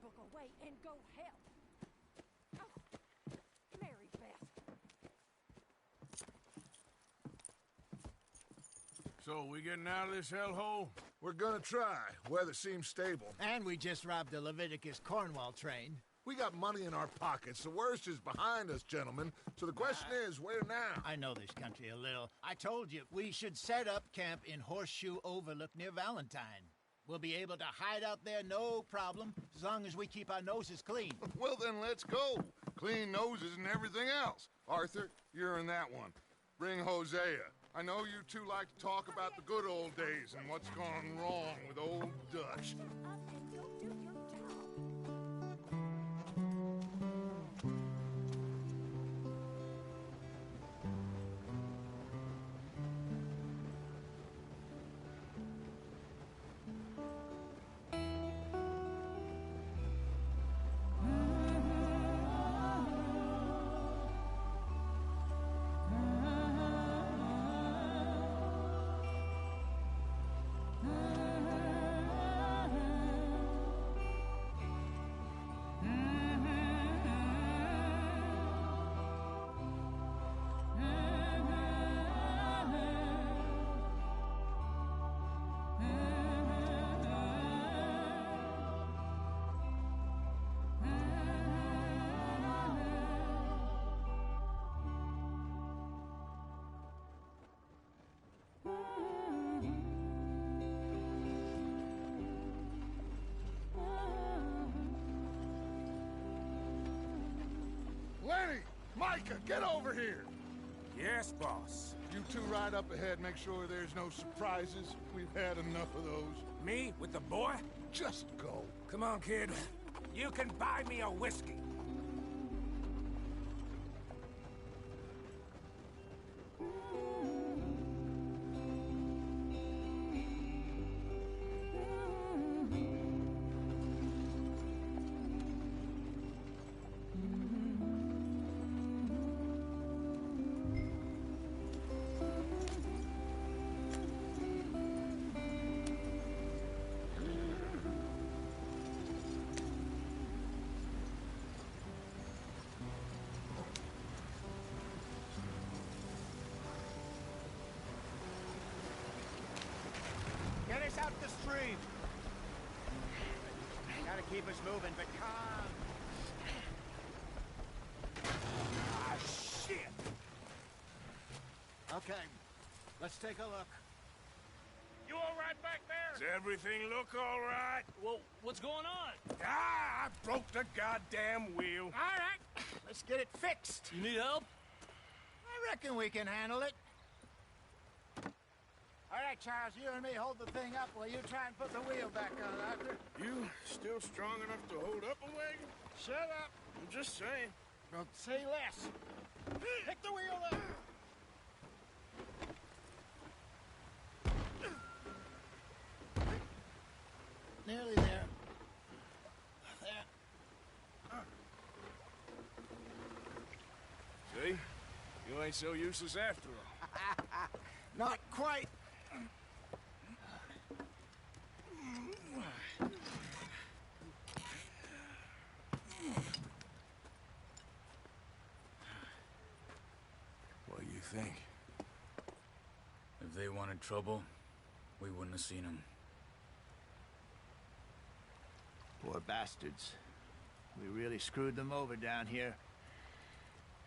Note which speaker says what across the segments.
Speaker 1: book away and go help. Oh, Mary Beth.
Speaker 2: So, we getting out of this hellhole?
Speaker 3: We're gonna try. Weather seems stable.
Speaker 4: And we just robbed the Leviticus Cornwall train.
Speaker 3: We got money in our pockets. The worst is behind us, gentlemen. So the question is, where now?
Speaker 4: I know this country a little. I told you, we should set up camp in Horseshoe Overlook near Valentine. We'll be able to hide out there, no problem, as long as we keep our noses clean.
Speaker 5: Well, then let's go. Clean noses and everything else. Arthur, you're in that one. Bring Hosea. I know you two like to talk about the good old days and what's gone wrong with old Dutch.
Speaker 1: Shut up and go do your job.
Speaker 5: Lenny! Micah, get over here!
Speaker 2: Yes, boss.
Speaker 5: You two ride up ahead, make sure there's no surprises. We've had enough of those.
Speaker 2: Me with the boy?
Speaker 5: Just go.
Speaker 2: Come on, kid. You can buy me a whiskey.
Speaker 4: Get us out the stream. Gotta keep us moving, but calm.
Speaker 2: Ah, shit!
Speaker 4: Okay, let's take a look.
Speaker 6: You all right back there?
Speaker 2: Does everything look all right?
Speaker 6: Well, what's going on?
Speaker 2: Ah, I broke the goddamn wheel.
Speaker 4: All right, let's get it fixed.
Speaker 6: You need help?
Speaker 4: I reckon we can handle it. All right, Charles, you and me hold the thing up while you try and put the wheel back on, Arthur.
Speaker 2: You still strong enough to hold up a wagon?
Speaker 4: Shut up.
Speaker 2: I'm just saying.
Speaker 4: Don't say less. Pick the wheel up. Nearly there. There.
Speaker 2: See? You ain't so useless after all.
Speaker 4: Not quite.
Speaker 2: What do you think?
Speaker 7: If they wanted trouble, we wouldn't have seen them.
Speaker 4: Poor bastards. We really screwed them over down here.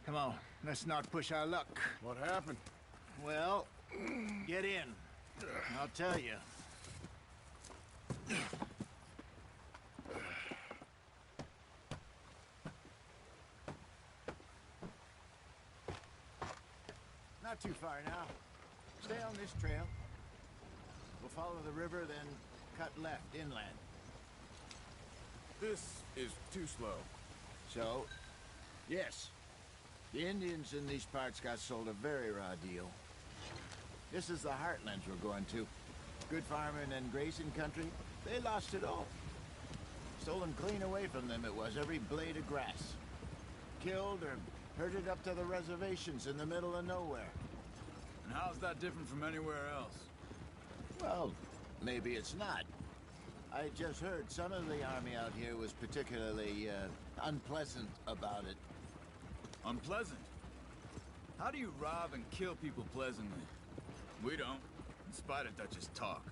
Speaker 4: Come on, let's not push our luck.
Speaker 2: What happened?
Speaker 4: Well, get in. I'll tell you. Not too far now. Stay on this trail. We'll follow the river, then cut left inland.
Speaker 2: This is too slow.
Speaker 4: So, yes. The Indians in these parts got sold a very raw deal. This is the heartlands we're going to. Good farming and grazing country, they lost it all. Stolen clean away from them it was, every blade of grass. Killed or herded up to the reservations in the middle of nowhere.
Speaker 7: And how's that different from anywhere else?
Speaker 4: Well, maybe it's not. I just heard some of the army out here was particularly, unpleasant about it.
Speaker 7: Unpleasant? How do you rob and kill people pleasantly? We don't, in spite of Dutch's talk.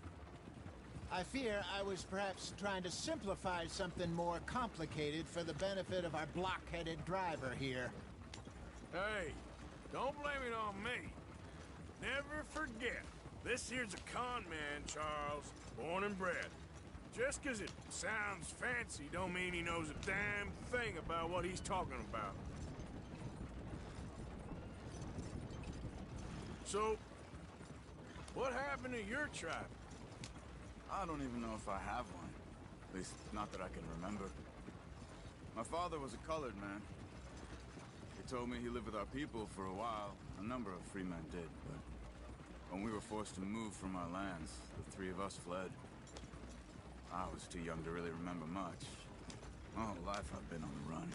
Speaker 4: I fear I was perhaps trying to simplify something more complicated for the benefit of our blockheaded driver here.
Speaker 2: Hey, don't blame it on me. Never forget, this here's a con man, Charles, born and bred. Just 'cause it sounds fancy don't mean he knows a damn thing about what he's talking about. So, what happened to your tribe?
Speaker 7: I don't even know if I have one. At least, not that I can remember. My father was a colored man. He told me he lived with our people for a while. A number of free men did, but when we were forced to move from our lands, the three of us fled. I was too young to really remember much. My whole life I've been on the run.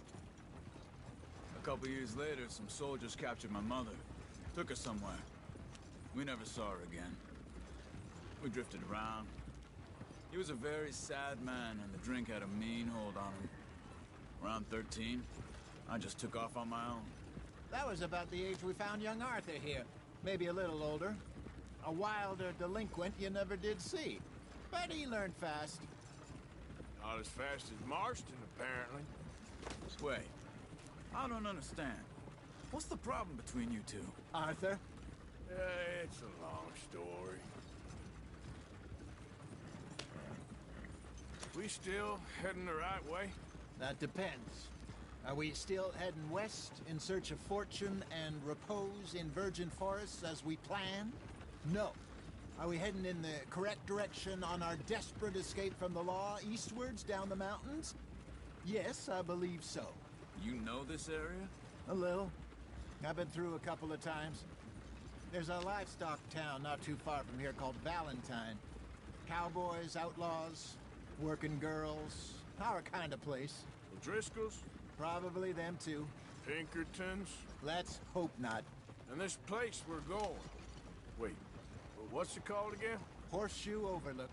Speaker 7: A couple years later, some soldiers captured my mother. Took her somewhere. We never saw her again. We drifted around. He was a very sad man, and the drink had a mean hold on him. Around 13, I just took off on my own.
Speaker 4: That was about the age we found young Arthur here. Maybe a little older. A wilder delinquent you never did see. But he learned fast.
Speaker 2: Not as fast as Marston, apparently.
Speaker 7: Wait, I don't understand. What's the problem between you two?
Speaker 4: Arthur?
Speaker 2: It's a long story. We still heading the right way?
Speaker 4: That depends. Are we still heading west in search of fortune and repose in virgin forests as we planned? No. Are we heading in the correct direction on our desperate escape from the law eastwards down the mountains? Yes, I believe so.
Speaker 7: You know this area?
Speaker 4: A little. I've been through a couple of times. There's a livestock town not too far from here called Valentine. Cowboys, outlaws, working girls, our kind of place.
Speaker 2: The Driscolls?
Speaker 4: Probably them too.
Speaker 2: Pinkertons?
Speaker 4: Let's hope not.
Speaker 2: And this place we're going. Wait, what's it called again?
Speaker 4: Horseshoe Overlook.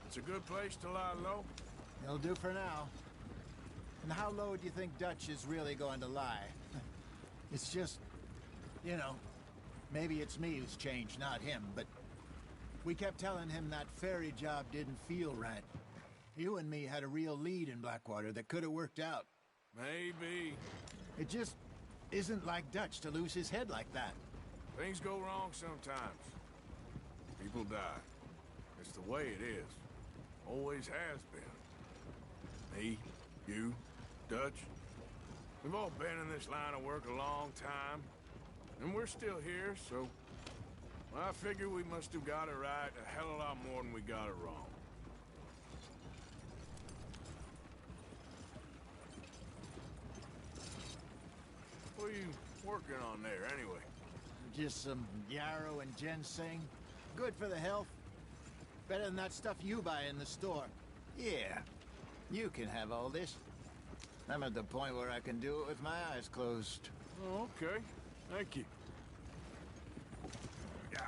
Speaker 2: It's a good place to lie low?
Speaker 4: It'll do for now. And how low do you think Dutch is really going to lie? It's just, you know, maybe it's me who's changed, not him, but we kept telling him that ferry job didn't feel right. You and me had a real lead in Blackwater that could have worked out.
Speaker 2: Maybe.
Speaker 4: It just isn't like Dutch to lose his head like that.
Speaker 2: Things go wrong sometimes. People die. It's the way it is. Always has been. Me, you, Dutch. We've all been in this line of work a long time. And we're still here, so... well, I figure we must have got it right a hell of a lot more than we got it wrong. What are you working on there, anyway?
Speaker 4: Just some yarrow and ginseng. Good for the health. Better than that stuff you buy in the store. Yeah, you can have all this. I'm at the point where I can do it with my eyes closed.
Speaker 2: Oh, okay. Thank you. Yeah.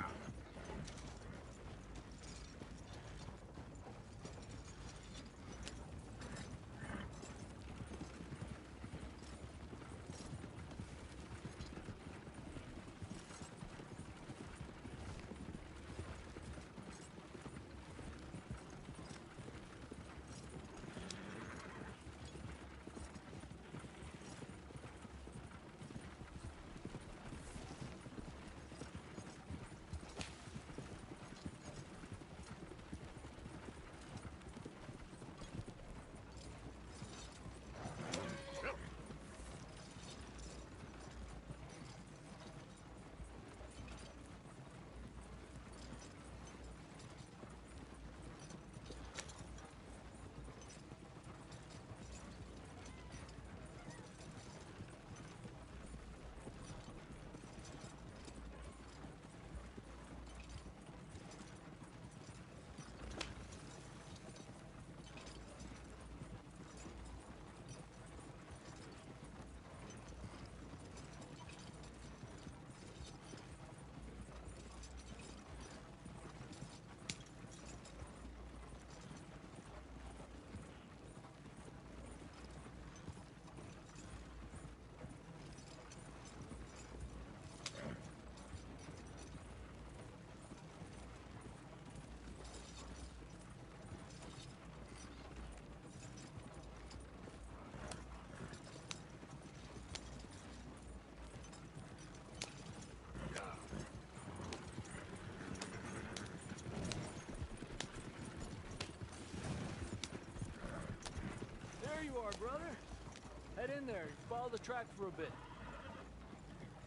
Speaker 8: in there. Follow the track for a bit.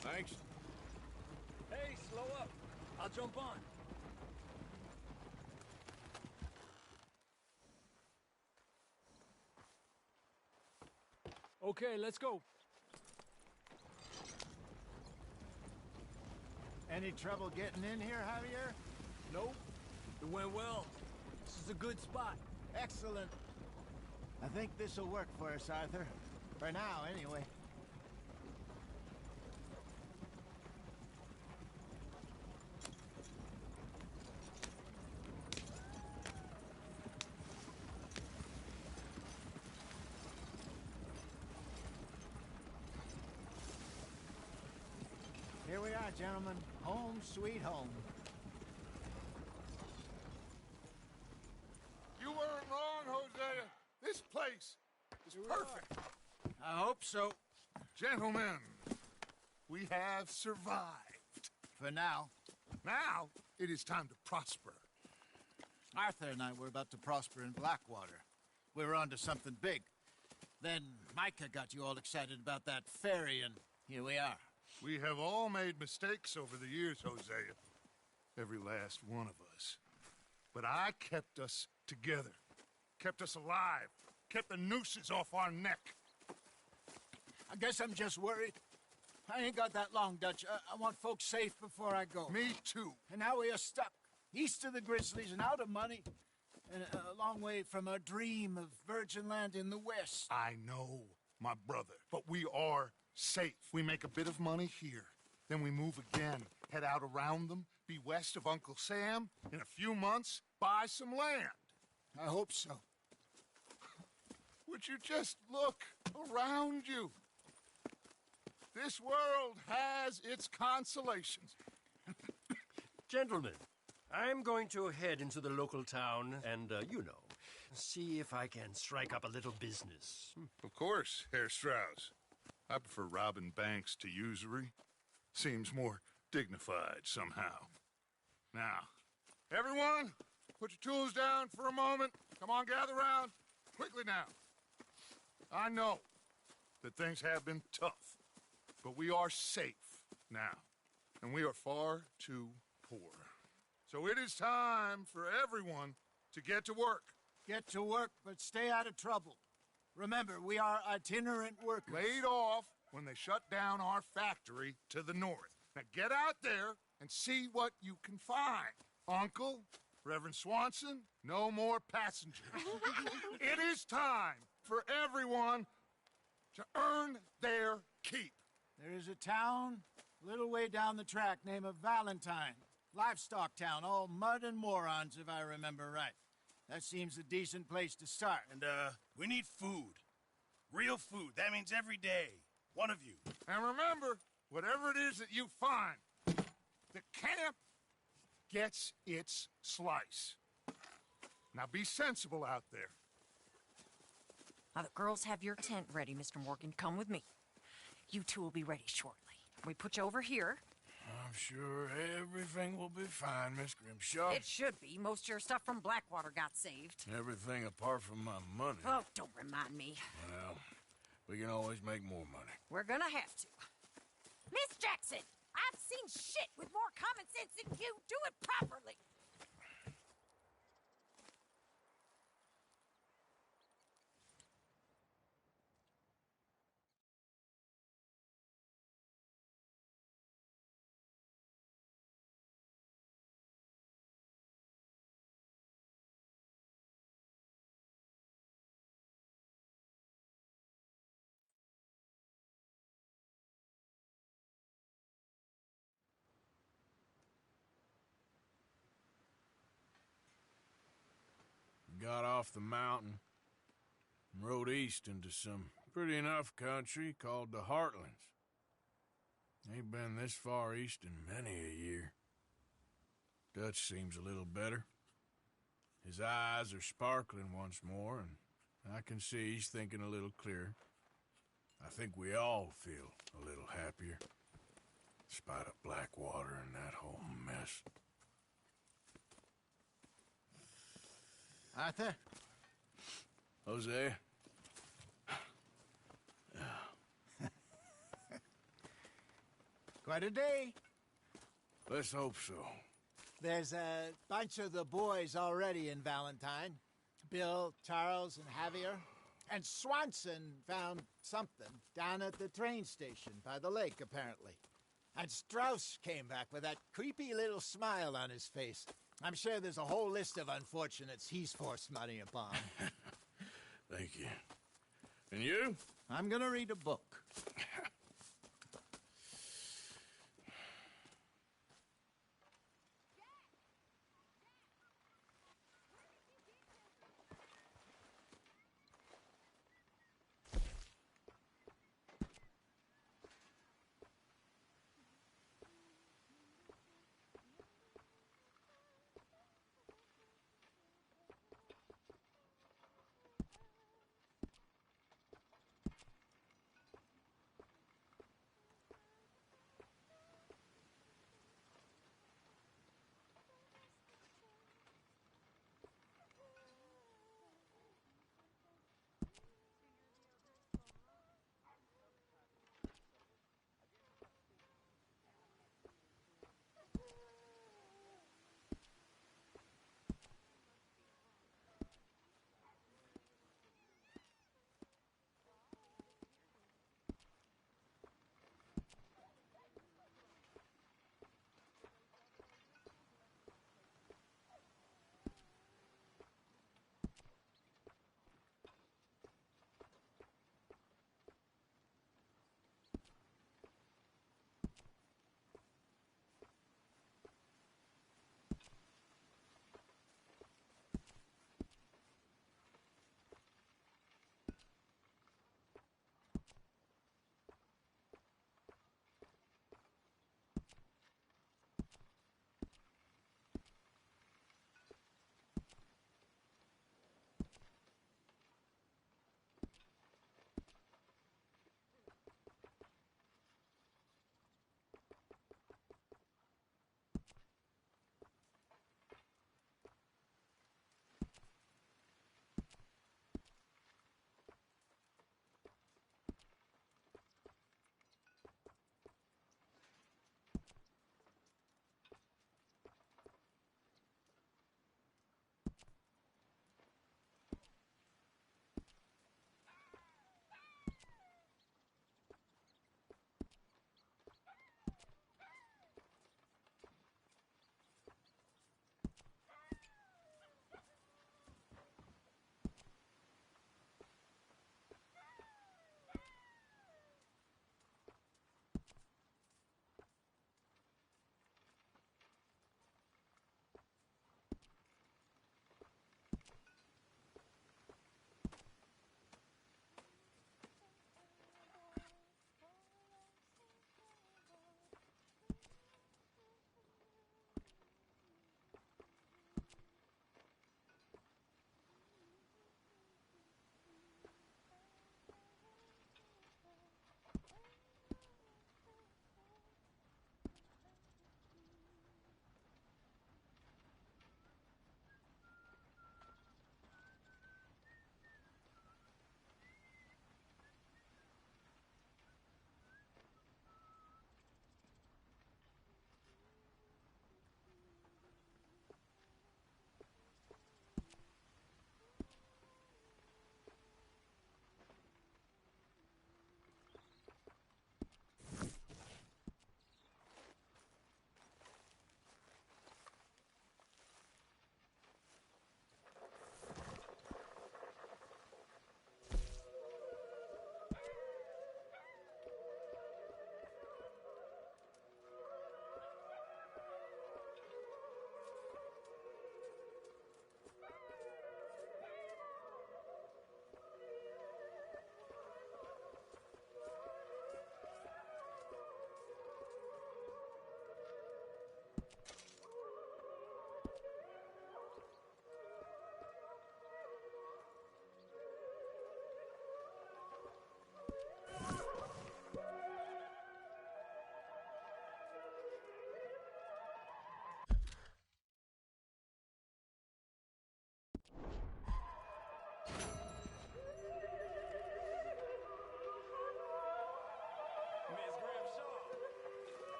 Speaker 2: Thanks.
Speaker 8: Hey, slow up. I'll jump on. Okay, let's go.
Speaker 4: Any trouble getting in here, Javier?
Speaker 8: Nope. It went well. This is a good spot.
Speaker 4: Excellent. I think this'll work for us, Arthur. For now, anyway. Here we are, gentlemen. Home sweet home.
Speaker 5: You weren't wrong, Hosea. This place is perfect.
Speaker 4: I hope so.
Speaker 5: Gentlemen, we have survived.
Speaker 4: For now.
Speaker 5: Now, it is time to prosper.
Speaker 4: Arthur and I were about to prosper in Blackwater. We were onto something big. Then Micah got you all excited about that ferry, and here we are.
Speaker 5: We have all made mistakes over the years, Hosea. Every last one of us. But I kept us together. Kept us alive. Kept the nooses off our neck.
Speaker 4: I guess I'm just worried. I ain't got that long, Dutch. I want folks safe before I go.
Speaker 5: Me too.
Speaker 4: And now we are stuck, east of the Grizzlies and out of money, and a long way from a dream of virgin land in the west.
Speaker 5: I know, my brother. But we are safe. We make a bit of money here. Then we move again, head out around them, be west of Uncle Sam. In a few months, buy some land.
Speaker 4: I hope so.
Speaker 5: Would you just look around you? This world has its consolations.
Speaker 9: Gentlemen, I'm going to head into the local town and, see if I can strike up a little business.
Speaker 5: Of course, Herr Strauss. I prefer robbing banks to usury. Seems more dignified somehow. Now, everyone, put your tools down for a moment. Come on, gather round. Quickly now. I know that things have been tough, but we are safe now, and we are far too poor. So it is time for everyone to get to work.
Speaker 4: Get to work, but stay out of trouble. Remember, we are itinerant workers.
Speaker 5: Laid off when they shut down our factory to the north. Now get out there and see what you can find. Uncle, Reverend Swanson, no more passengers. It is time for everyone to earn their keep.
Speaker 4: There is a town a little way down the track named Valentine. Livestock town, all mud and morons, if I remember right. That seems a decent place to start.
Speaker 6: And, we need food. Real food. That means every day. One of you.
Speaker 5: And remember, whatever it is that you find, the camp gets its slice. Now be sensible out there.
Speaker 1: Now, the girls have your tent ready, Mr. Morgan. Come with me. You two will be ready shortly. We put you over here.
Speaker 2: I'm sure everything will be fine, Miss Grimshaw.
Speaker 1: It should be. Most of your stuff from Blackwater got saved.
Speaker 2: Everything apart from my money.
Speaker 1: Oh, don't remind me.
Speaker 2: Well, we can always make more money.
Speaker 1: We're gonna have to. Miss Jackson, I've seen shit with more common sense than you. Do it properly.
Speaker 2: Got off the mountain and rode east into some pretty enough country called the Heartlands. Ain't been this far east in many a year. Dutch seems a little better. His eyes are sparkling once more, and I can see he's thinking a little clearer. I think we all feel a little happier, in spite of Blackwater and that whole mess.
Speaker 4: Arthur?
Speaker 2: Jose?
Speaker 10: Quite a day.
Speaker 2: Let's hope so.
Speaker 10: There's a bunch of the boys already in Valentine. Bill, Charles, and Javier. And Swanson found something down at the train station by the lake, apparently. And Strauss came back with that creepy little smile on his face. I'm sure there's a whole list of unfortunates he's forced money upon.
Speaker 2: Thank you. And you?
Speaker 10: I'm gonna read a book.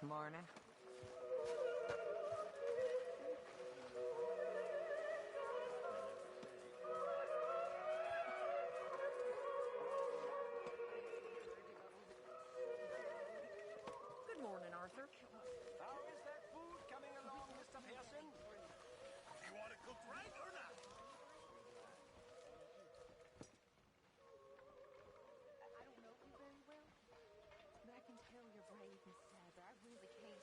Speaker 1: Morning. Good morning, Arthur.
Speaker 9: How is that food coming along, Mr. Pearson?
Speaker 6: You want it cooked right or not?
Speaker 11: I don't know you very well, but I can tell you're brave, Mrs. Adler. I really can.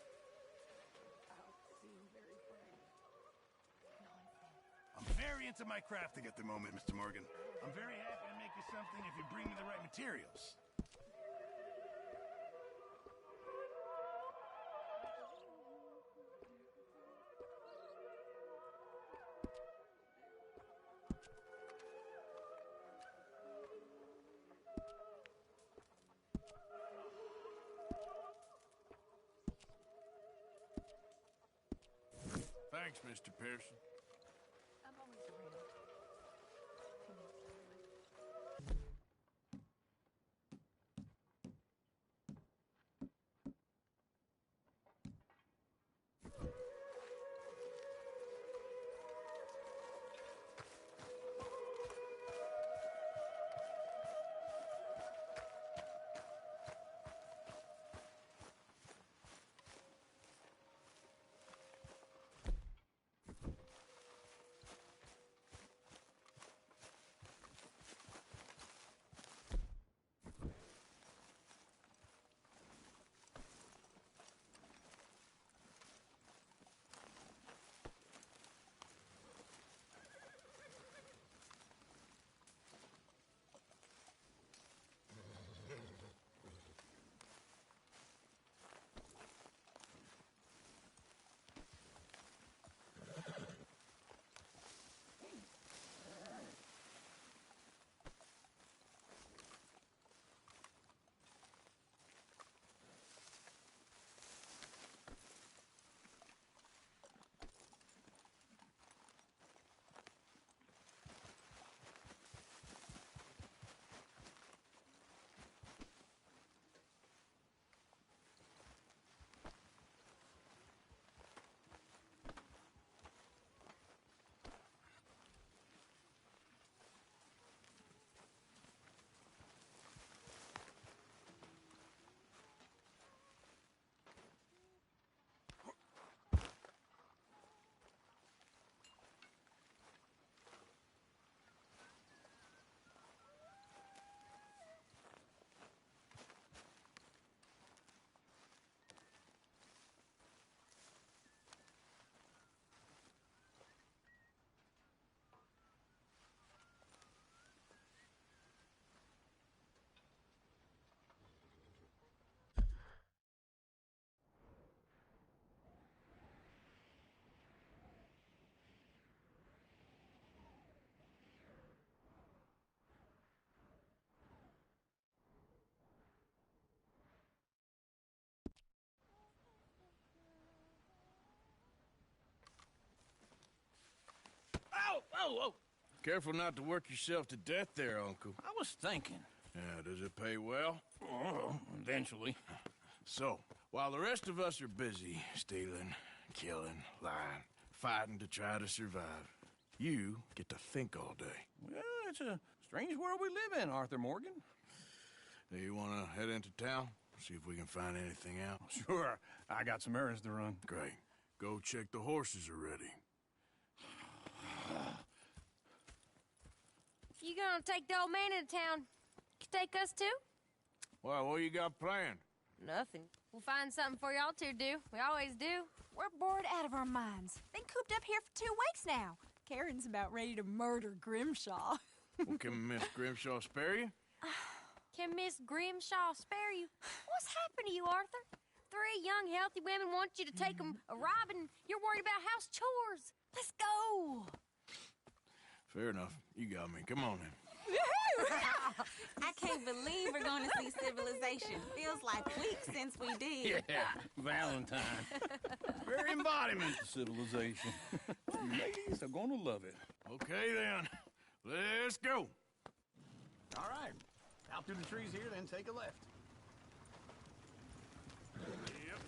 Speaker 11: I don't seem very brave. Nonsense.
Speaker 6: I'm very into my crafting at the moment, Mr. Morgan. I'm very happy to make you something if you bring me the right materials.
Speaker 2: Thanks, Mr. Pearson.
Speaker 11: I'm always around.
Speaker 2: Whoa! Careful not to work yourself to death there, Uncle.
Speaker 6: I was thinking.
Speaker 2: Yeah, does it pay well?
Speaker 6: Oh, eventually.
Speaker 2: So, while the rest of us are busy stealing, killing, lying, fighting to try to survive, you get to think all day.
Speaker 6: Well, it's a strange world we live in, Arthur Morgan.
Speaker 2: Do you want to head into town? See if we can find anything out?
Speaker 6: Sure. I got some errands to run.
Speaker 2: Great. Go check the horses are ready.
Speaker 11: You gonna take the old man into town? You take us too?
Speaker 2: Well, what you got planned?
Speaker 11: Nothing. We'll find something for y'all to do. We always do.
Speaker 12: We're bored out of our minds. Been cooped up here for 2 weeks now. Karen's about ready to murder Grimshaw.
Speaker 2: Well, can Miss Grimshaw spare you?
Speaker 11: Can Miss Grimshaw spare you? What's happened to you, Arthur? 3 young, healthy women want you to take them a robbing. You're worried about house chores. Let's go.
Speaker 2: Fair enough. You got me. Come on then.
Speaker 12: I can't believe we're going to see civilization. Feels like weeks since we did.
Speaker 6: Yeah, Valentine. Very embodiment of civilization. Ladies are gonna love it.
Speaker 2: Okay then. Let's go.
Speaker 6: All right. Out through the trees here, then take a left.
Speaker 2: Yep.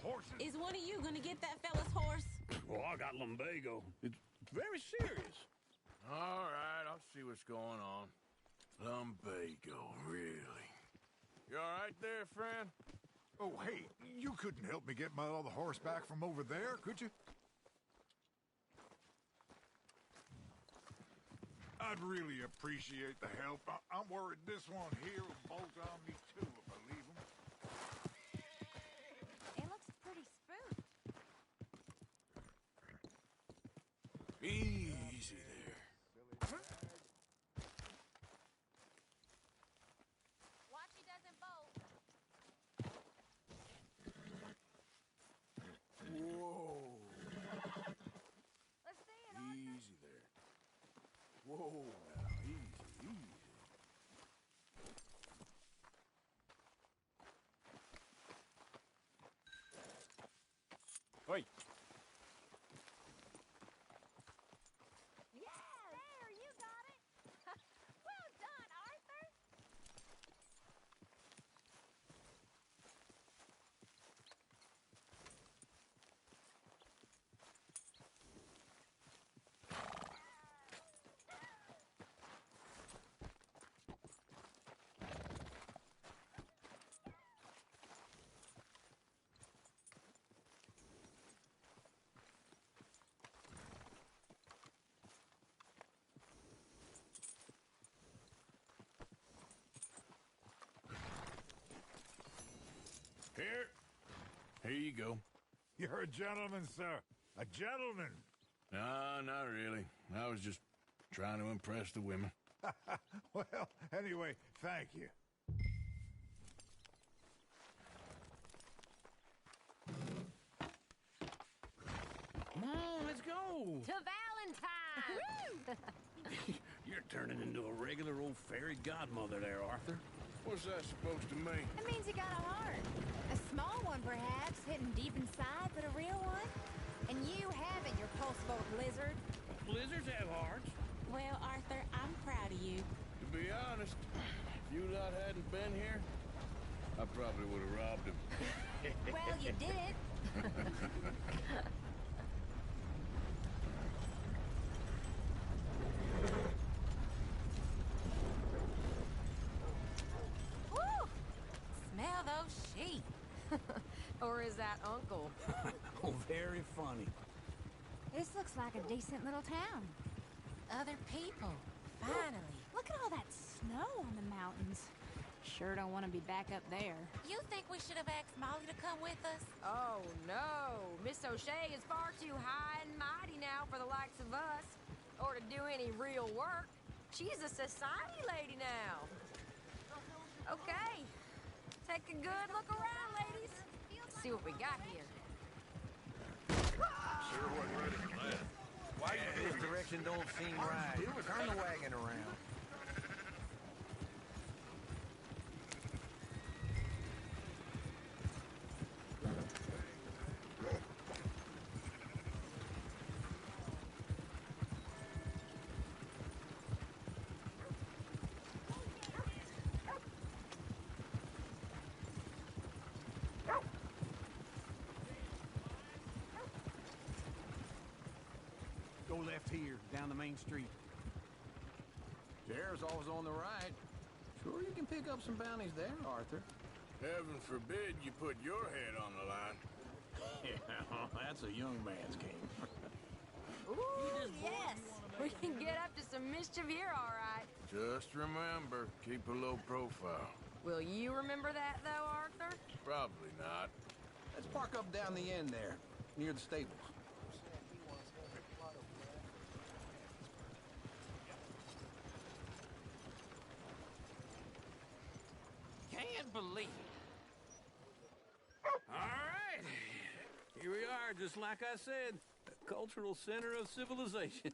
Speaker 3: horses?
Speaker 12: Is one of you gonna get that fella's horse?
Speaker 6: Well, I got lumbago. It's very serious.
Speaker 2: All right, I'll see what's going on. Lumbago, really? You all right there, friend?
Speaker 3: Oh, hey, you couldn't help me get my other horse back from over there, could you? I'd really appreciate the help. I'm worried this one here will bolt on me too if I leave him.
Speaker 11: It looks pretty spooked.
Speaker 2: Easy there.
Speaker 11: Watch he doesn't bolt.
Speaker 2: Whoa.
Speaker 11: Let's see it,
Speaker 2: Easy there. Whoa, now, easy, easy.
Speaker 9: Oi.
Speaker 11: Yeah, there, you got it. Well done, Arthur.
Speaker 2: Here you go.
Speaker 3: You're a gentleman, sir. A gentleman.
Speaker 2: No, not really. I was just trying to impress the women.
Speaker 3: Well, anyway, thank you.
Speaker 6: Come on, let's go.
Speaker 11: To Valentine.
Speaker 6: You're turning into a regular old fairy godmother there, Arthur.
Speaker 2: What's that supposed to mean?
Speaker 11: It means you got a heart. A small one, perhaps, hidden deep inside, but a real one. And you haven't, your pulse-boat lizard.
Speaker 6: Blizzards have hearts.
Speaker 12: Well, Arthur, I'm proud of you.
Speaker 2: To be honest, if you lot hadn't been here, I probably would have robbed him.
Speaker 11: Well, you did. Woo! Smell those sheep. Or is that Uncle?
Speaker 6: Oh, very funny.
Speaker 11: This looks like a decent little town. Other people. Finally. Look at all that snow on the mountains. Sure don't want to be back up there.
Speaker 12: You think we should have asked Molly to come with us?
Speaker 11: Oh, no. Miss O'Shea is far too high and mighty now for the likes of us. Or to do any real work. She's a society lady now. Okay. Take a good look around, ladies. See what we got here.
Speaker 3: Sure wasn't ready for that.
Speaker 8: Why this direction don't seem right? Turn the wagon around.
Speaker 6: Go left here, down the main street.
Speaker 8: Chair's always on the right.
Speaker 6: Sure you can pick up some bounties there, Arthur.
Speaker 2: Heaven forbid you put your head on the line.
Speaker 6: Yeah, that's a young man's game.
Speaker 11: Ooh, yes. We can get up to some mischief here, all right.
Speaker 2: Just remember, keep a low profile.
Speaker 11: Will you remember that, though, Arthur?
Speaker 2: Probably not.
Speaker 6: Let's park up down the end there, near the stables.
Speaker 8: Can't believe it.
Speaker 6: All right. Here we are, just like I said. The cultural center of civilization.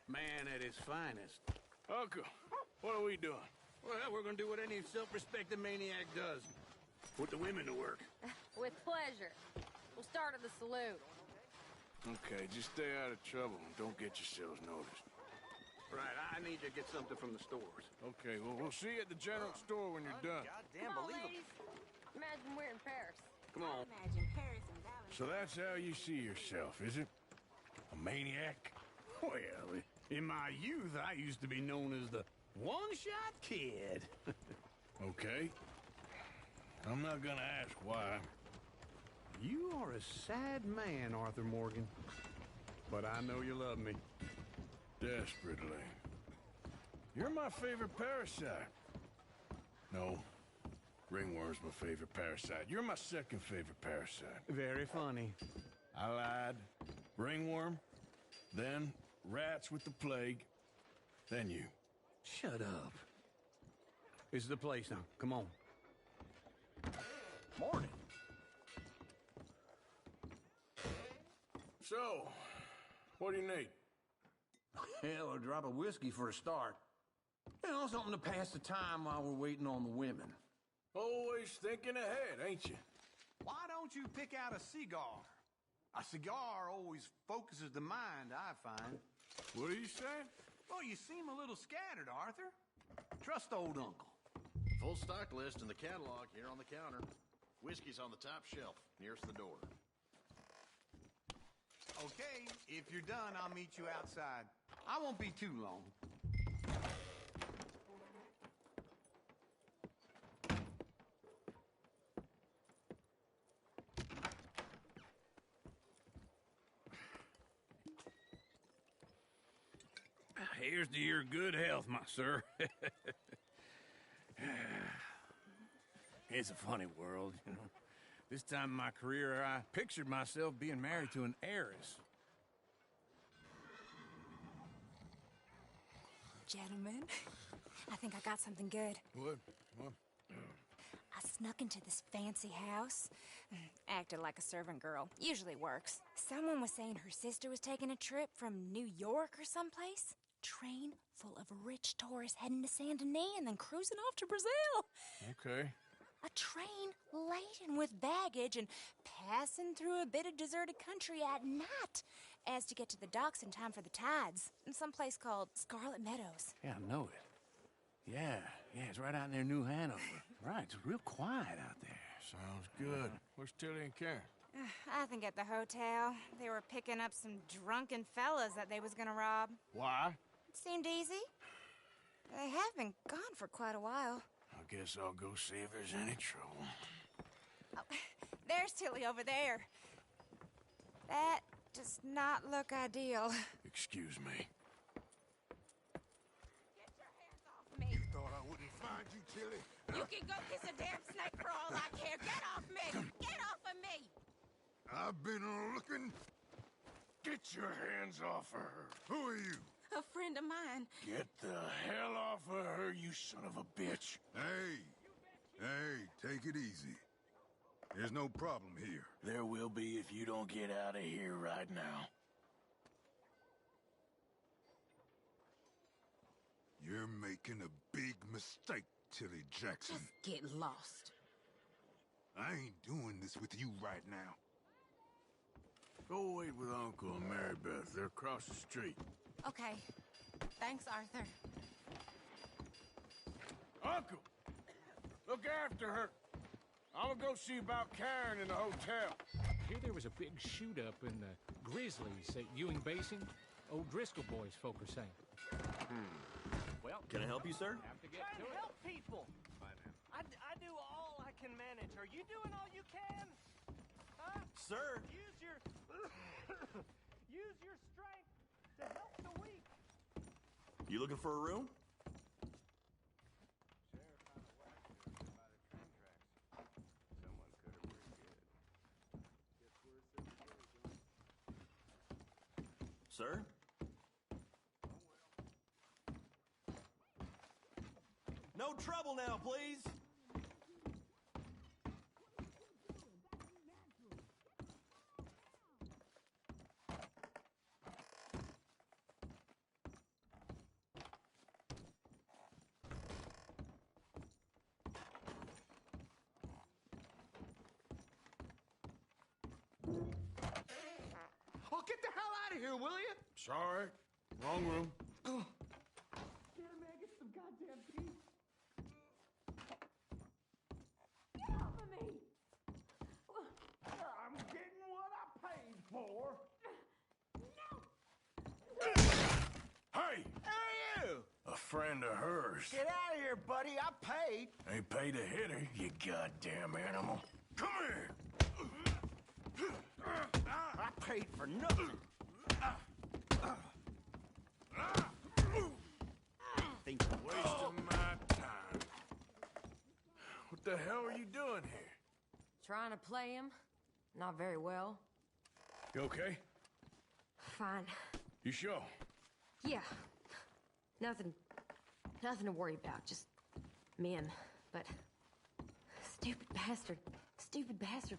Speaker 6: Man at his finest.
Speaker 2: Uncle, what are we doing?
Speaker 6: Well, we're gonna do what any self-respecting maniac does. Put the women to work.
Speaker 11: With pleasure. We'll start at the saloon.
Speaker 2: Okay, just stay out of trouble and don't get yourselves noticed.
Speaker 6: Right, I need to get something from the stores.
Speaker 2: Okay, well, we'll see you at the general store when you're done.
Speaker 8: Goddamn
Speaker 11: Come on,
Speaker 8: believable.
Speaker 11: ladies. Imagine we're in Paris.
Speaker 6: Come on.
Speaker 12: Imagine Paris and
Speaker 2: So that's how you see yourself, is it? A maniac?
Speaker 6: Well, in my youth, I used to be known as the one-shot kid.
Speaker 2: Okay. I'm not gonna ask why.
Speaker 6: You are a sad man, Arthur Morgan. But I know you love me.
Speaker 2: Desperately. You're my favorite parasite. No. Ringworm's my favorite parasite. You're my second favorite parasite.
Speaker 6: Very funny.
Speaker 2: I lied. Ringworm, then rats with the plague, then you.
Speaker 6: Shut up. This is the place now. Come on.
Speaker 8: Morning.
Speaker 2: So, what do you need?
Speaker 8: Hell, a drop of whiskey for a start. You know, something to pass the time while we're waiting on the women.
Speaker 2: Always thinking ahead, ain't you?
Speaker 13: Why don't you pick out a cigar? A cigar always focuses the mind, I find.
Speaker 2: What are you saying?
Speaker 13: Well, you seem a little scattered, Arthur. Trust old uncle.
Speaker 14: Full stock list in the catalog here on the counter. Whiskey's on the top shelf, nearest the door.
Speaker 13: Okay, if you're done, I'll meet you outside. I won't be too long.
Speaker 6: Here's to your good health, my sir. It's a funny world, you know. This time in my career, I pictured myself being married to an heiress.
Speaker 15: Gentlemen, I think I got something good.
Speaker 2: What?
Speaker 15: I snuck into this fancy house, acted like a servant girl. Usually works. Someone was saying her sister was taking a trip from New York or someplace. Train full of rich tourists heading to Saint Denis and then cruising off to Brazil.
Speaker 2: Okay.
Speaker 15: A train laden with baggage and passing through a bit of deserted country at night as to get to the docks in time for the tides in some place called Scarlet Meadows.
Speaker 6: Yeah, I know it. Yeah, it's right out near New Hanover. Right, it's real quiet out there.
Speaker 2: Sounds good. Where's Tilly and Karen?
Speaker 15: I think at the hotel. They were picking up some drunken fellas that they was gonna rob.
Speaker 2: Why?
Speaker 15: It seemed easy. They have been gone for quite a while.
Speaker 2: I guess I'll go see if there's any trouble.
Speaker 15: Oh, there's Tilly over there. That does not look ideal.
Speaker 2: Excuse me.
Speaker 15: Get your hands off me.
Speaker 3: You thought I wouldn't find you, Tilly?
Speaker 11: You can go kiss a damn snake for all I care. Get off me! Get off of me!
Speaker 3: I've been looking.
Speaker 2: Get your hands off of her.
Speaker 3: Who are you?
Speaker 12: A friend of mine.
Speaker 2: Get the hell off of her, you son of a bitch.
Speaker 3: Hey, take it easy. There's no problem here.
Speaker 2: There will be if you don't get out of here right now.
Speaker 3: You're making a big mistake, Tilly Jackson.
Speaker 11: Just get lost.
Speaker 3: I ain't doing this with you right now.
Speaker 2: Go wait with Uncle and Mary Beth. They're across the street.
Speaker 12: Okay. Thanks, Arthur.
Speaker 2: Uncle! Look after her. I'm gonna go see about Karen in the hotel.
Speaker 16: Here there was a big shoot-up in the Grizzlies at Ewing Basin. Old Driscoll boys folk are saying.
Speaker 17: Well,
Speaker 7: can I help you, sir?
Speaker 17: Have to get to it. Help people. I do all I can manage. Are you doing all you can? Huh?
Speaker 7: Sir.
Speaker 17: Use your strength to help the weak.
Speaker 7: You looking for a room? Sir? No trouble now, please.
Speaker 17: Oh, get the hell out of here, will you?
Speaker 2: Sorry. Wrong room.
Speaker 17: Here, man, get some goddamn peace. Get off of me! I'm getting what
Speaker 2: friend of hers.
Speaker 17: Get out of here, buddy. I paid.
Speaker 2: Ain't paid to hit her, you goddamn animal. Come here!
Speaker 17: I paid for nothing. Think
Speaker 2: Wasting my time. What the hell are you doing here?
Speaker 11: Trying to play him. Not very well.
Speaker 2: You okay?
Speaker 11: Fine.
Speaker 2: You sure?
Speaker 11: Yeah. Nothing to worry about. Just men. But stupid bastard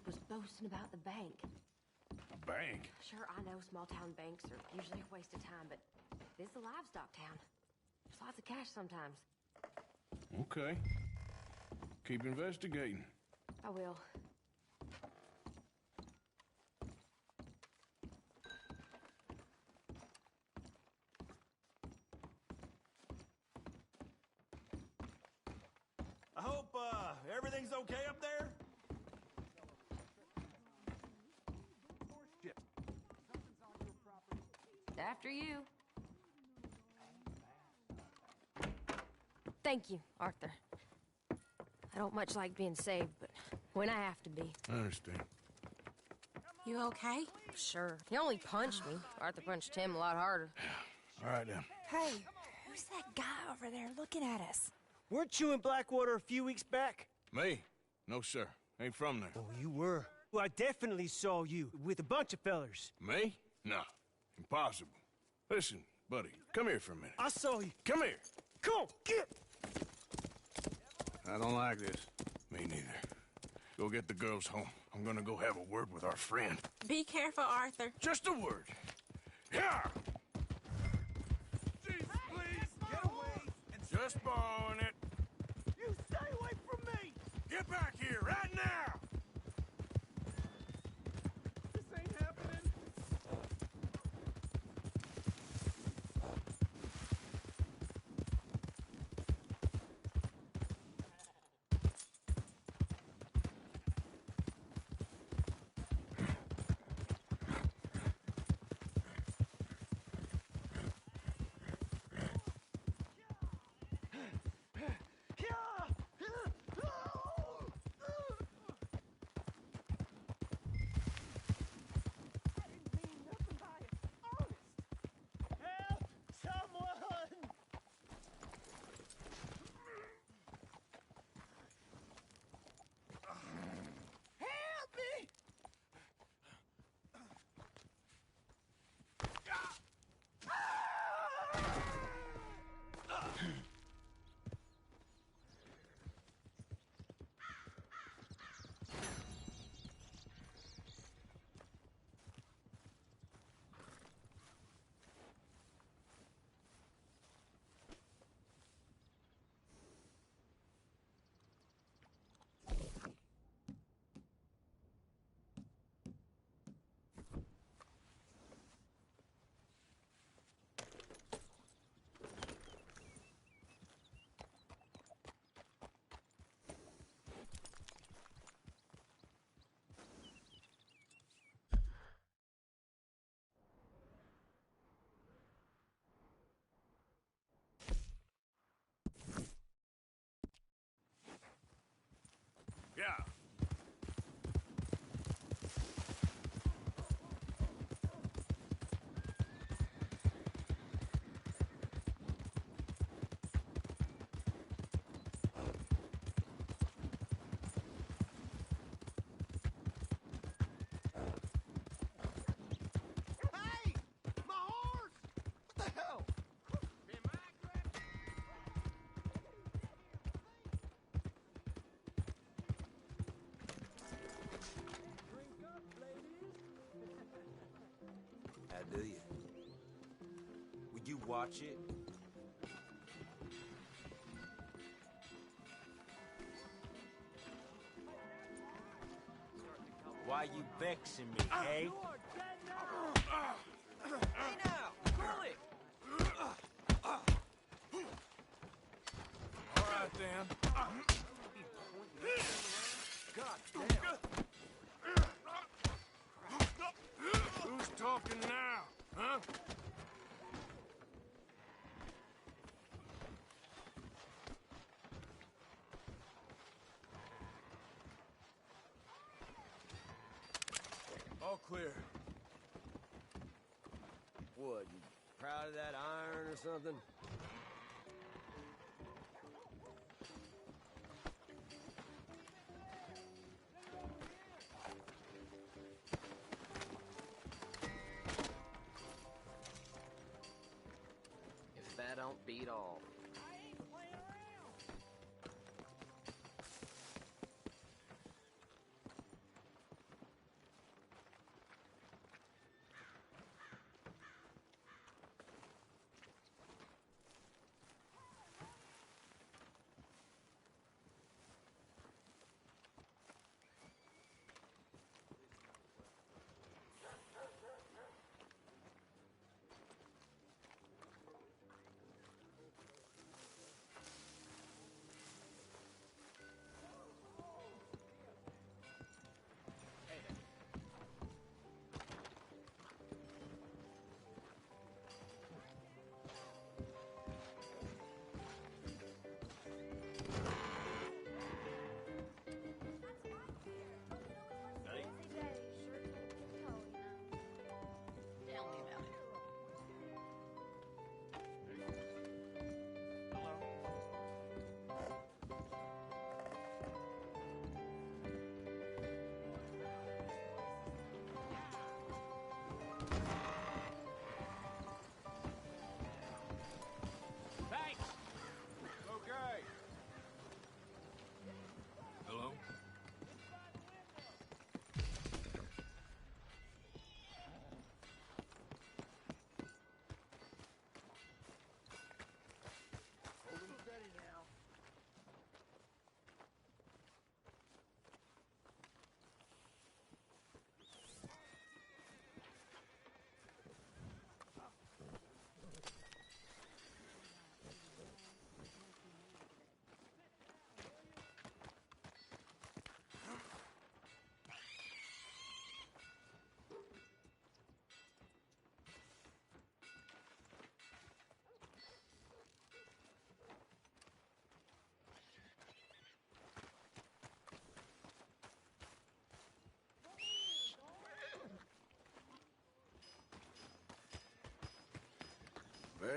Speaker 11: was boasting about the bank.
Speaker 2: A bank?
Speaker 11: Sure, I know small town banks are usually a waste of time, but this is a livestock town. There's lots of cash sometimes.
Speaker 2: Okay. Keep investigating.
Speaker 11: I will.
Speaker 17: I hope, everything's okay up there?
Speaker 11: After you. Thank you, Arthur. I don't much like being saved, but when I have to be.
Speaker 2: I understand.
Speaker 15: You okay?
Speaker 11: Sure. He only punched me. Arthur punched him a lot harder.
Speaker 2: All right, then.
Speaker 15: Hey, who's that guy over there looking at us?
Speaker 17: Weren't you in Blackwater a few weeks back?
Speaker 2: Me? No, sir. Ain't from there.
Speaker 17: Oh, you were. Well, I definitely saw you with a bunch of fellers.
Speaker 2: Me? No. Impossible. Listen, buddy, come here for a minute.
Speaker 17: I saw you.
Speaker 2: Come here.
Speaker 17: Come on, get!
Speaker 2: I don't like this. Me neither. Go get the girls home. I'm gonna go have a word with our friend.
Speaker 12: Be careful, Arthur.
Speaker 2: Just a word. Yeah!
Speaker 17: Jeez, please, get away!
Speaker 2: Just borrowing it.
Speaker 17: You stay away from me!
Speaker 2: Get back here, right now!
Speaker 17: This ain't happening.
Speaker 2: Yeah.
Speaker 17: Hey! My horse! What the hell?
Speaker 18: How do you? Would you watch it? Why you vexing me, eh? Hey now, pull it!
Speaker 2: All right, then.
Speaker 18: God damn!
Speaker 2: Who's talking now, huh?
Speaker 9: All clear.
Speaker 19: What, you proud of that iron or something?
Speaker 17: If that don't beat all.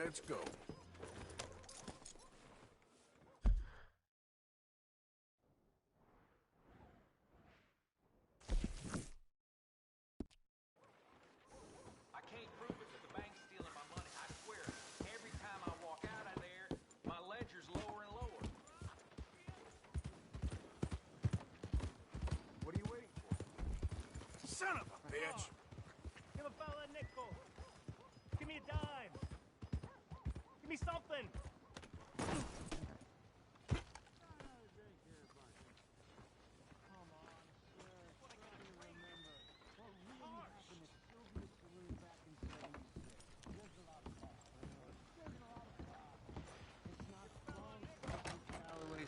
Speaker 2: Let's go.
Speaker 17: I can't prove it, but the bank's stealing my money. I swear. Every time I walk out of there, my ledger's lower and lower.
Speaker 2: What are you waiting for? Son of a bitch!
Speaker 17: Give a fella a nickel. Give me a dime. Give me something.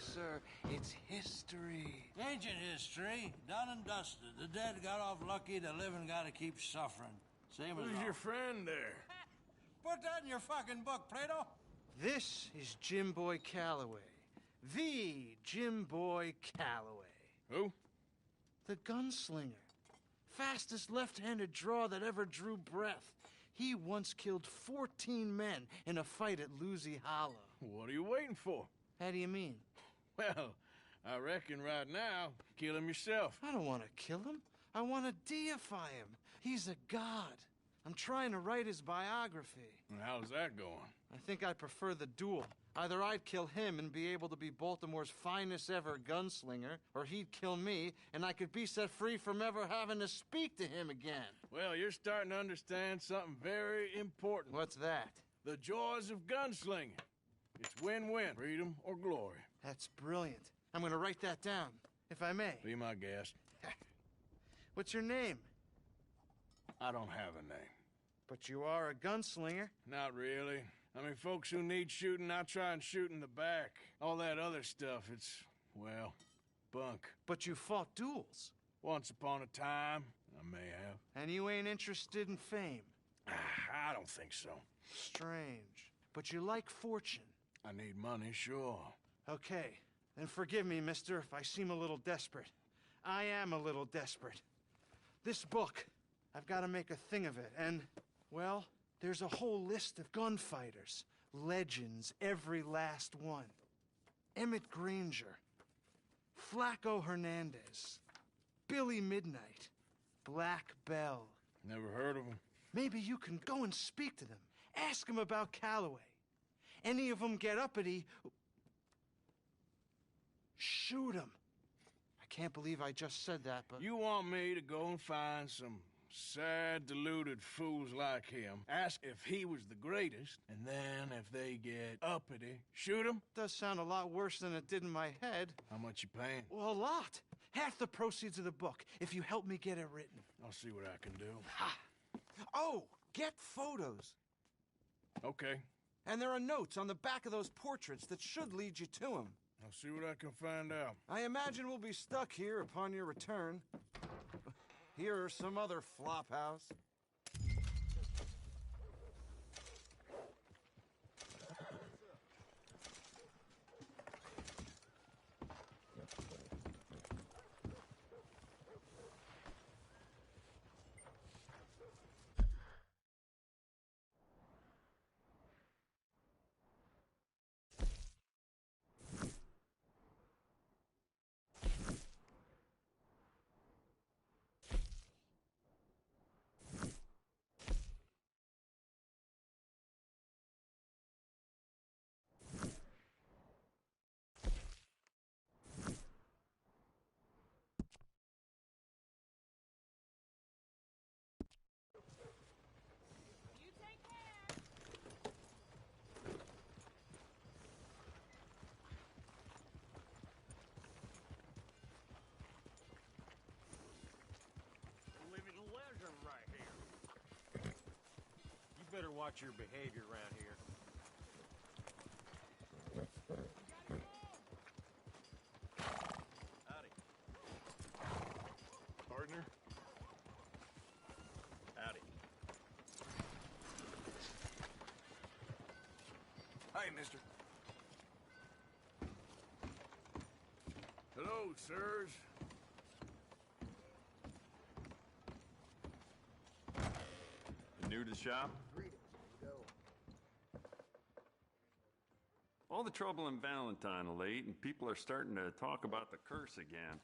Speaker 20: Sir, it's history.
Speaker 21: Ancient history, done and dusted. The dead got off lucky, the living gotta keep suffering. Same as
Speaker 2: Who's your friend there?
Speaker 21: Put that in your fucking book, Plato.
Speaker 22: This is Jim Boy Calloway. The Jim Boy Calloway.
Speaker 2: Who?
Speaker 22: The gunslinger. Fastest left-handed draw that ever drew breath. He once killed 14 men in a fight at Lucy Hollow.
Speaker 2: What are you waiting for?
Speaker 22: How do you mean?
Speaker 2: Well, I reckon right now, kill him yourself.
Speaker 22: I don't want to kill him. I want to deify him. He's a god. I'm trying to write his biography.
Speaker 2: And how's that going?
Speaker 22: I think I prefer the duel. Either I'd kill him and be able to be Baltimore's finest ever gunslinger, or he'd kill me and I could be set free from ever having to speak to him again.
Speaker 2: Well, you're starting to understand something very important.
Speaker 22: What's that?
Speaker 2: The joys of gunslinging. It's win-win, freedom or glory.
Speaker 22: That's brilliant. I'm going to write that down, if I may.
Speaker 2: Be my guest.
Speaker 22: What's your name?
Speaker 2: I don't have a name.
Speaker 22: But you are a gunslinger.
Speaker 2: Not really. I mean, folks who need shooting, I try and shoot in the back. All that other stuff, it's, well, bunk.
Speaker 22: But you fought duels.
Speaker 2: Once upon a time, I may have.
Speaker 22: And you ain't interested in fame?
Speaker 2: I don't think so.
Speaker 22: Strange. But you like fortune.
Speaker 2: I need money, sure.
Speaker 22: Okay, then forgive me, mister, if I seem a little desperate. I am a little desperate. This book, I've got to make a thing of it. And, well, there's a whole list of gunfighters. Legends, every last one. Emmett Granger, Flaco Hernandez, Billy Midnight, Black Bell.
Speaker 2: Never heard of him.
Speaker 22: Maybe you can go and speak to them. Ask them about Calloway. Any of them get uppity, shoot them. I can't believe I just said that, but...
Speaker 2: You want me to go and find some sad, deluded fools like him, ask if he was the greatest, and then if they get uppity, shoot him?
Speaker 22: Does sound a lot worse than it did in my head.
Speaker 2: How much you paying?
Speaker 22: Well, a lot. Half the proceeds of the book, if you help me get it written.
Speaker 2: I'll see what I can do.
Speaker 22: Ha! Oh, get photos.
Speaker 2: Okay.
Speaker 22: And there are notes on the back of those portraits that should lead you to him.
Speaker 2: I'll see what I can find out.
Speaker 22: I imagine we'll be stuck here upon your return. Here or some other flophouse.
Speaker 9: Better watch your behavior around here.
Speaker 14: Howdy.
Speaker 2: Partner?
Speaker 14: Howdy.
Speaker 22: Hi, mister.
Speaker 2: Hello, sirs.
Speaker 4: New to the shop? All the trouble in Valentine late, and people are starting to talk about the curse again.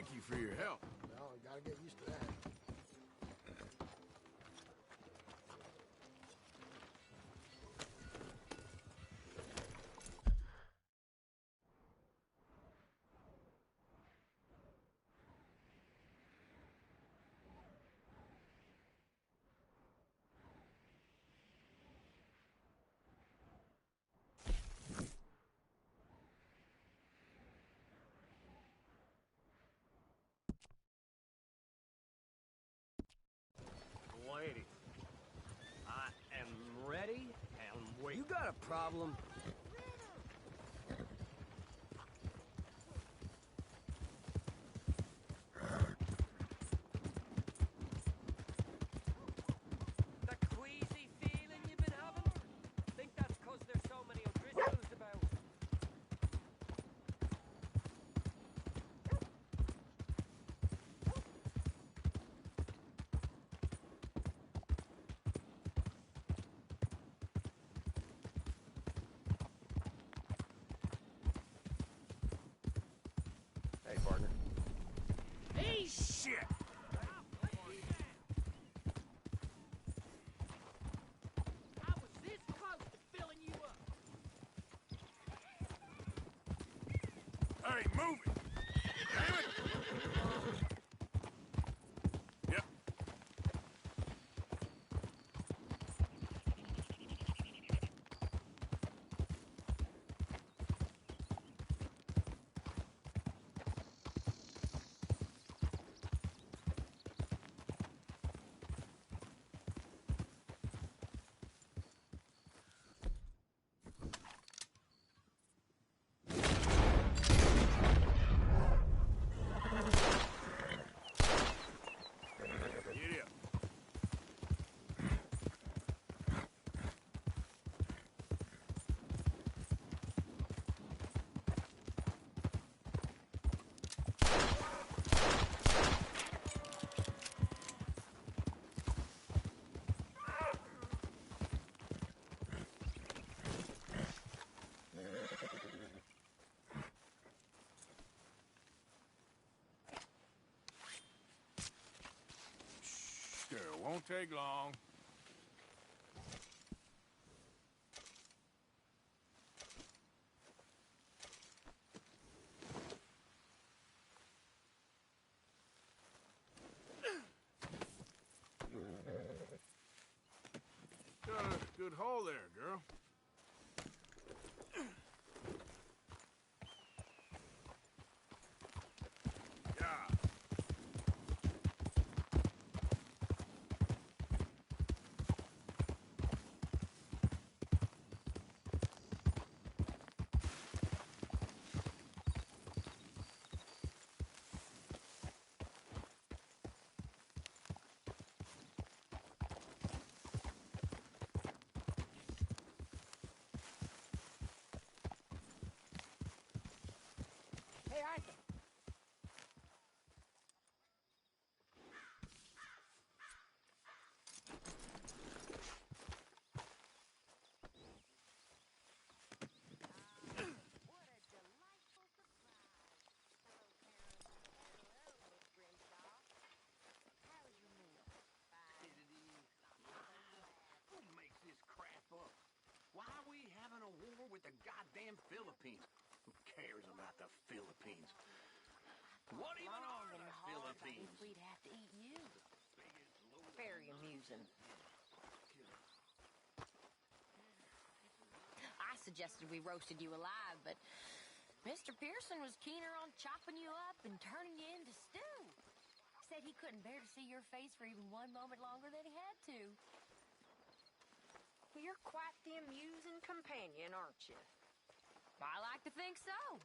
Speaker 2: thank you for your help.
Speaker 5: Well, I gotta get used to that.
Speaker 19: Lady, I am ready and wait. You got a problem? That queasy feeling you've been having? Think that's 'cause there's so many O'Driscolls about.
Speaker 9: Hey, partner.
Speaker 19: Hey, shit! I was this close to filling you up.
Speaker 2: Hey, move it! Damn it! Yep. Get up. Sure, won't take long. Got a good hole there, girl. Yeah.
Speaker 19: Hey, Arthur. Who makes this crap up? Why are we having a war with the goddamn Philippines? Who cares about the Philippines? What even are the Philippines?
Speaker 11: We'd have to eat you. Very amusing. I suggested we roasted you alive, but Mr. Pearson was keener on chopping you up and turning you into stew. Said he couldn't bear to see your face for even one moment longer than he had to. Well, you're quite the amusing companion, aren't you? I like to think so.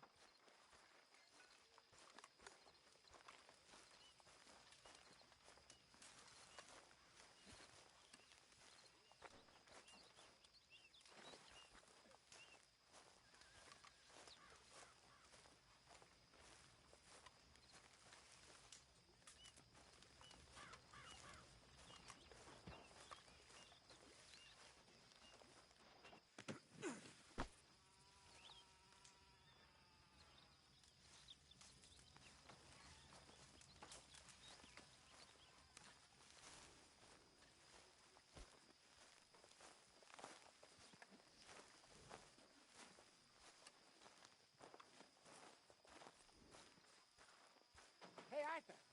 Speaker 5: Hey, Arthur.